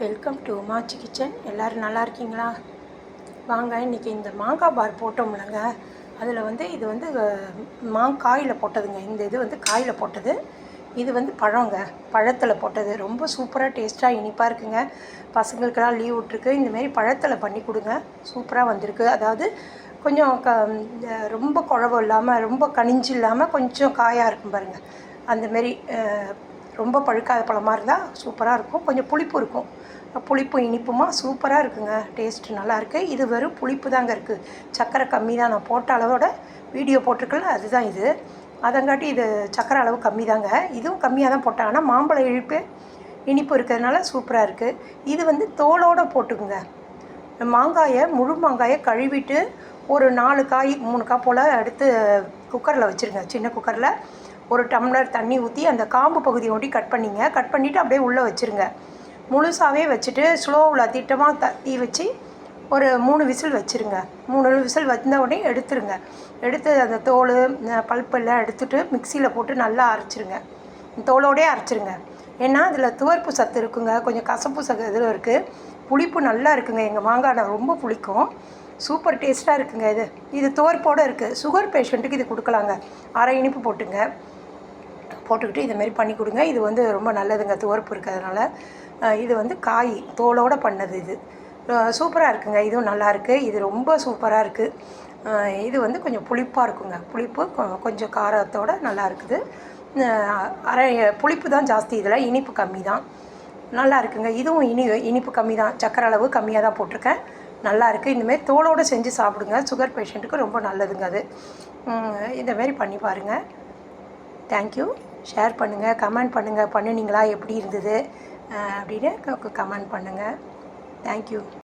Welcome to உமாச்சி kitchen. எல்லோரும் நல்லா இருக்கீங்களா? வாங்க, இன்றைக்கி இந்த மாங்காய் பார் போட்டோம்லங்க. அதில் வந்து இது வந்து மாங்காயில் போட்டதுங்க. இந்த இது வந்து காயில் போட்டது. இது வந்து பழங்க, பழத்தில் போட்டது. ரொம்ப சூப்பராக டேஸ்ட்டாக இனிப்பாக இருக்குங்க. பசங்களுக்கெல்லாம் லீவ் விட்ருக்கு. இந்தமாரி பழத்தில் பண்ணி கொடுங்க. சூப்பராக வந்திருக்கு. அதாவது கொஞ்சம் ரொம்ப குழவு இல்லாமல், ரொம்ப கனிஞ்சு இல்லாமல், கொஞ்சம் காயாக இருக்கும் பாருங்கள். அந்தமாரி ரொம்ப பழுக்காத பழமாக இருந்தால் சூப்பராக இருக்கும். கொஞ்சம் புளிப்பு இருக்கும். புளிப்பு இனிப்புமா சூப்பராக இருக்குங்க. டேஸ்ட்டு நல்லாயிருக்கு. இது வெறும் புளிப்பு தாங்க இருக்குது. சர்க்கரை கம்மி தான். நான் போட்ட அளவோட வீடியோ போட்டிருக்கல, அதுதான் இது. அதங்காட்டி இது சர்க்கரை அளவு கம்மி தாங்க. இதுவும் கம்மியாக தான் போட்டேன். ஆனால் மாம்பழம் இனிப்பு இருக்கிறதுனால சூப்பராக இருக்குது. இது வந்து தோலோடு போட்டுக்குங்க. மாங்காயை, முழு மாங்காயை கழுவிட்டு ஒரு 4 காய் 3 காய் போல் எடுத்து குக்கரில் வச்சுருங்க. சின்ன குக்கரில் ஒரு டம்ளர் தண்ணி ஊற்றி அந்த காம்பு பகுதியை ஒட்டி கட் பண்ணிவிட்டு அப்படியே உள்ளே வச்சுருங்க. முழுசாகவே வச்சுட்டு ஸ்லோவில் திட்டமாக தீ வச்சு ஒரு 3 விசில் வச்சுருங்க. 3 விசில் வந்த உடனே எடுத்துருங்க. எடுத்து அந்த தோல் பல்ப்பெல்லாம் எடுத்துகிட்டு மிக்சியில் போட்டு நல்லா அரைச்சிருங்க. தோலோடே அரைச்சிருங்க. ஏன்னா அதில் துவர்ப்பு சத்து இருக்குங்க. கொஞ்சம் கசப்பு சத்து இதில் இருக்குது. புளிப்பு நல்லா இருக்குங்க. எங்கள் மாங்காய் ரொம்ப புளிக்கும். சூப்பர் டேஸ்ட்டாக இருக்குங்க. இது துவர்ப்போடு இருக்குது. சுகர் பேஷண்ட்டுக்கு இது கொடுக்கலாங்க. அரை இனிப்பு போட்டுக்கிட்டு இதுமாரி பண்ணி கொடுங்க. இது வந்து ரொம்ப நல்லதுங்க, துவர்ப்பு இருக்கிறதுனால. இது வந்து காய் தோலோடு பண்ணது. இது சூப்பராக இருக்குங்க. இதுவும் நல்லாயிருக்கு. இது ரொம்ப சூப்பராக இருக்குது. இது வந்து கொஞ்சம் புளிப்பாக இருக்குங்க. புளிப்பு கொஞ்சம் காரத்தோடு நல்லா இருக்குது. புளிப்பு தான் ஜாஸ்தி, இதில் இனிப்பு கம்மி தான். நல்லா இருக்குங்க. இதுவும் இனிப்பு கம்மி தான். சக்கரை அளவு கம்மியாக தான் போட்டிருக்கேன். நல்லாயிருக்கு. இந்தமாரி தோலோடு செஞ்சு சாப்பிடுங்க. சுகர் பேஷண்ட்டுக்கு ரொம்ப நல்லதுங்க அது. இந்தமாரி பண்ணி பாருங்கள். தேங்க்யூ. ஷேர் பண்ணுங்கள், கமெண்ட் பண்ணுங்கள். பண்ணினீங்களா, எப்படி இருந்தது அப்படின்னு கமெண்ட் பண்ணுங்கள். தேங்க்யூ.